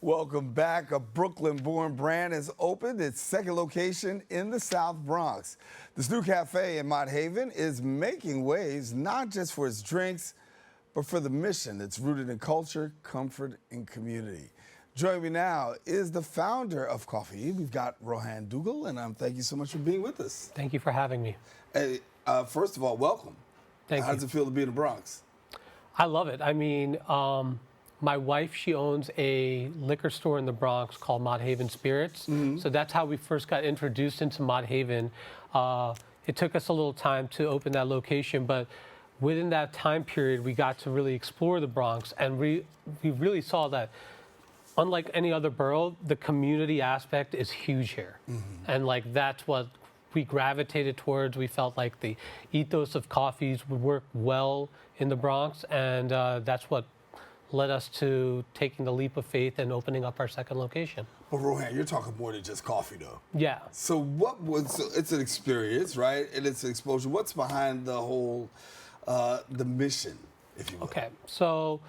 Welcome back. A Brooklyn-born brand has opened its second location in the South Bronx. This new cafe in Mott Haven is making waves not just for its drinks, but for the mission that's rooted in culture, comfort, and community. Joining me now is the founder of Kofee. We've got Rohan Duggal, and thank you so much for being with us. Thank you for having me. Hey, first of all, welcome. Thank you. How does it feel to be in the Bronx? I love it. I mean, my wife, she owns a liquor store in the Bronx called Mott Haven Spirits. So that's how we first got introduced into Mott Haven. It took us a little time to open that location, but within that time period, we got to really explore the Bronx, and we really saw that unlike any other borough, the community aspect is huge here. And like that's what we gravitated towards. We felt like the ethos of Kofee's would work well in the Bronx, and that's what led us to taking the leap of faith and opening up our second location. But Rohan, you're talking more than just coffee, though. Yeah. So it's an experience, right? And it's an exposure. What's behind the whole, the mission, if you will? Okay, so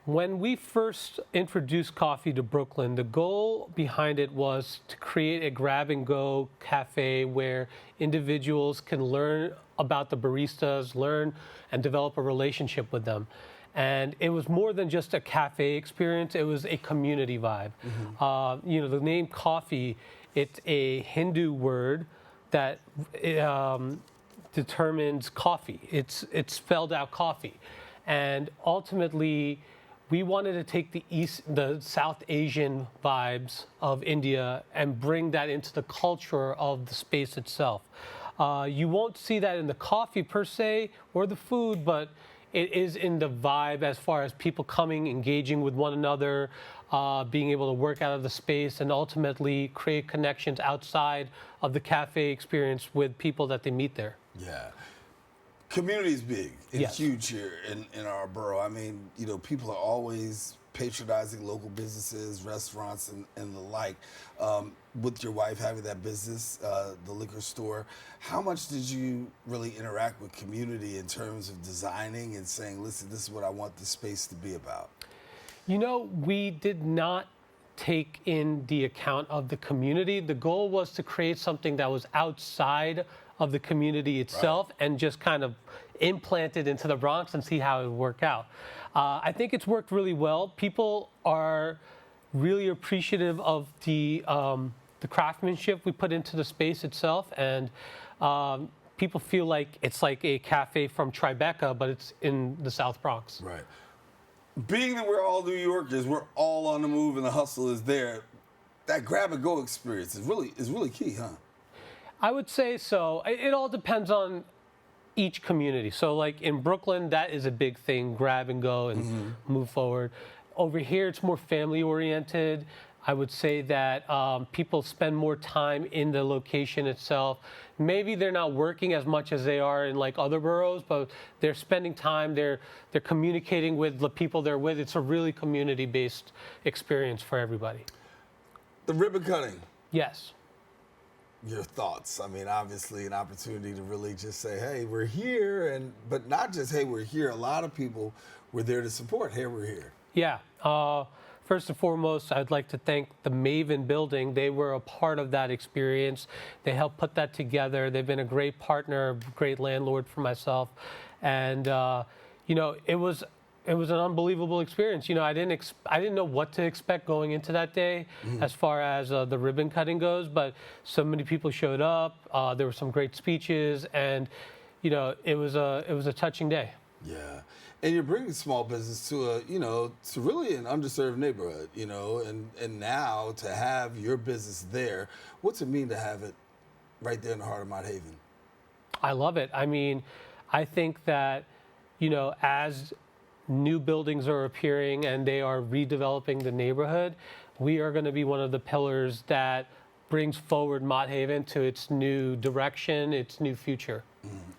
when we first introduced Kofee to Brooklyn, the goal behind it was to create a grab-and-go cafe where individuals can learn about the baristas, learn and develop a relationship with them. And it was more than just a cafe experience, it was a community vibe. You know, the name Kofee, it's a Hindu word that determines coffee. It's spelled out coffee. And ultimately, we wanted to take the South Asian vibes of India and bring that into the culture of the space itself. You won't see that in the coffee per se or the food, but it is in the vibe as far as people coming, engaging with one another, being able to work out of the space, and ultimately create connections outside of the cafe experience with people that they meet there. Yeah. Community is big. It's Yes. huge here in our borough. I mean, you know, people are always patronizing local businesses, restaurants, and the like. With your wife having that business, the liquor store, how much did you really interact with community in terms of designing and saying, listen, this is what I want this space to be about? You know, we did not take in the account of the community. The goal was to create something that was outside of the community itself, and just kind of implant it into the Bronx and see how it would work out. I think it's worked really well. People are really appreciative of the craftsmanship we put into the space itself, and people feel like it's like a cafe from Tribeca, but it's in the South Bronx. Right. Being that we're all New Yorkers, we're all on the move and the hustle is there, that grab-and-go experience is really key, huh? I would say so. It all depends on each community. So like in Brooklyn, that is a big thing, grab and go and move forward. Over here, it's more family oriented. I would say that people spend more time in the location itself. Maybe they're not working as much as they are in like other boroughs, but they're spending time, they're communicating with the people they're with. It's a really community-based experience for everybody. The ribbon cutting. Yes. Your thoughts. I mean, obviously an opportunity to really just say, hey, we're here, but not just, hey, we're here. A lot of people were there to support, hey, we're here. Yeah. First and foremost, I'd like to thank the Maven building. They were a part of that experience. They helped put that together. They've been a great partner, great landlord for myself. And, you know, it was an unbelievable experience. You know, I didn't know what to expect going into that day as far as the ribbon cutting goes, but so many people showed up. There were some great speeches, and you know, it was a touching day. Yeah, and you're bringing small business to to really an underserved neighborhood, you know, and now to have your business there, what's it mean to have it right there in the heart of Mott Haven? I love it. I mean, I think that, you know, as new buildings are appearing and they are redeveloping the neighborhood, we are going to be one of the pillars that brings forward Mott Haven to its new direction, its new future.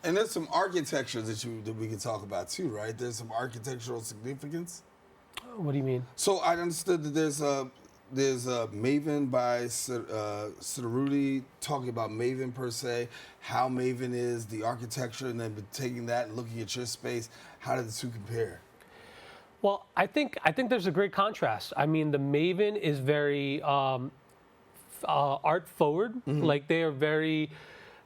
And there's some architecture that we can talk about too, right? There's some architectural significance. What do you mean? So I understood that there's a Maven by Siddharudi talking about Maven per se, how Maven is, the architecture, and then taking that and looking at your space. How do the two compare? Well, I think there's a great contrast. I mean, the Maven is very art forward. Like they are very,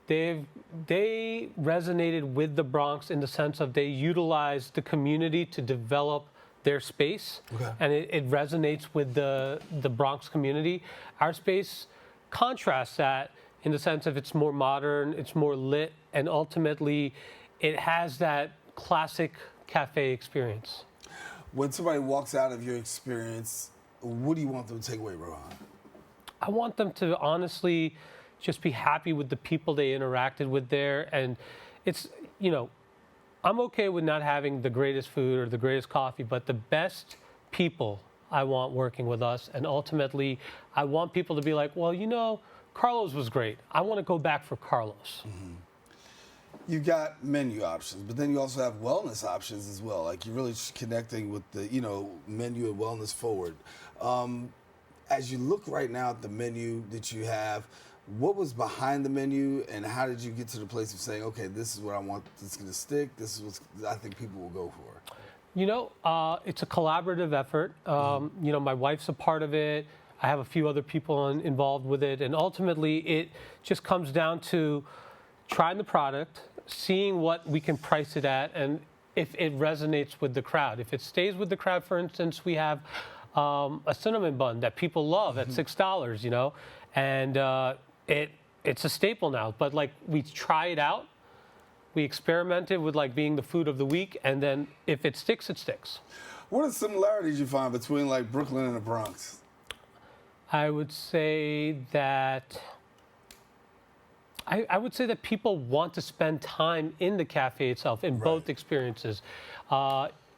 they resonated with the Bronx in the sense of they utilized the community to develop their space, and it resonates with the Bronx community. Our space contrasts that in the sense of it's more modern, it's more lit, and ultimately it has that classic cafe experience. When somebody walks out of your experience, what do you want them to take away, Rohan? I want them to honestly just be happy with the people they interacted with there. And it's, I'm okay with not having the greatest food or the greatest coffee, but the best people I want working with us. And ultimately, I want people to be like, well, Carlos was great. I want to go back for Carlos. You got menu options, but then you also have wellness options as well. Like you're really connecting with the, menu and wellness forward. As you look right now at the menu that you have, what was behind the menu and how did you get to the place of saying, okay, this is what I want that's going to stick. This is what I think people will go for. It's a collaborative effort. My wife's a part of it. I have a few other people involved with it. And ultimately, it just comes down to trying the product, seeing what we can price it at, and if it resonates with the crowd. If it stays with the crowd, for instance, we have a cinnamon bun that people love at $6, and it's a staple now. But like we try it out, we experimented with like being the food of the week, and then if it sticks, it sticks. What are the similarities you find between like Brooklyn and the Bronx? I would say that people want to spend time in the cafe itself, in both experiences.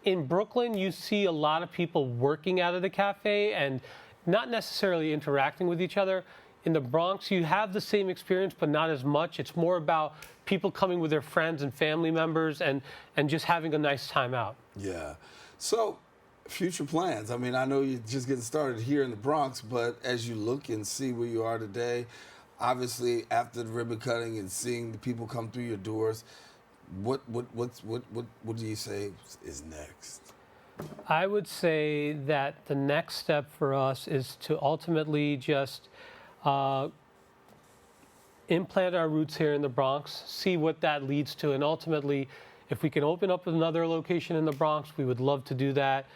In Brooklyn, you see a lot of people working out of the cafe and not necessarily interacting with each other. In the Bronx, you have the same experience, but not as much. It's more about people coming with their friends and family members and just having a nice time out. Yeah. So, future plans. I mean, I know you're just getting started here in the Bronx, but as you look and see where you are today, obviously after the ribbon cutting and seeing the people come through your doors, what do you say is next? I would say that the next step for us is to ultimately just implant our roots here in the Bronx, see what that leads to, and ultimately, if we can open up another location in the Bronx, we would love to do that.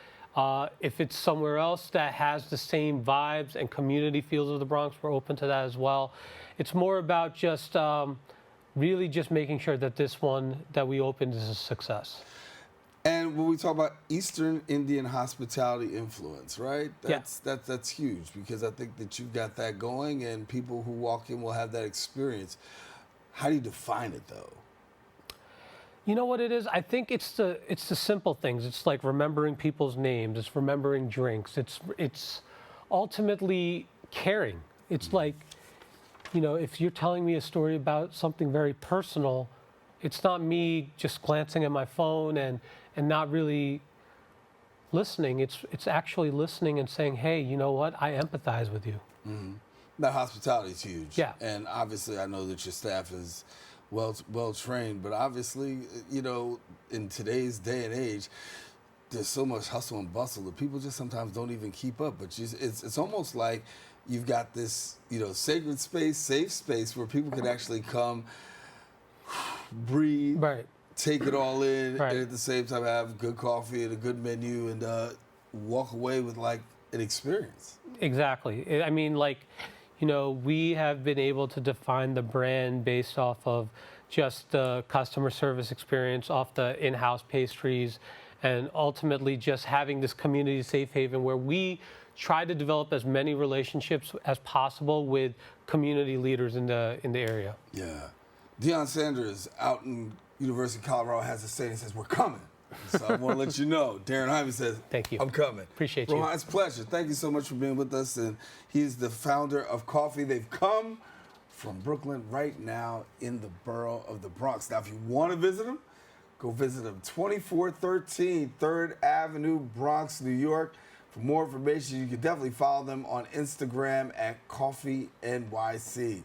If it's somewhere else that has the same vibes and community feels of the Bronx, we're open to that as well. It's more about just really just making sure that this one that we opened is a success. And when we talk about Eastern Indian hospitality influence, right? That's huge because I think that you've got that going and people who walk in will have that experience. How do you define it though? You know what it is? I think it's the simple things. It's like remembering people's names. It's remembering drinks. It's ultimately caring. It's like, if you're telling me a story about something very personal, it's not me just glancing at my phone and not really listening. It's actually listening and saying, hey, you know what? I empathize with you. Mm-hmm. That hospitality is huge. Yeah. And obviously I know that your staff is well trained, but obviously, in today's day and age, there's so much hustle and bustle that people just sometimes don't even keep up. But it's almost like you've got this, sacred space, safe space where people can actually come, breathe, take it all in, and at the same time have good coffee and a good menu and walk away with like an experience. Exactly. I mean, we have been able to define the brand based off of just the customer service experience, off the in-house pastries, and ultimately just having this community safe haven where we try to develop as many relationships as possible with community leaders in the area. Yeah. Deion Sanders out in University of Colorado has a saying that says, "We're coming." So I want to let you know. Daren Jaime says, "Thank you. I'm coming." Appreciate you. Rohan, it's a pleasure. Thank you so much for being with us. And he's the founder of Kofee. They've come from Brooklyn right now in the borough of the Bronx. Now, if you want to visit them, go visit them. 2413 3rd Avenue, Bronx, New York. For more information, you can definitely follow them on Instagram at Kofee NYC.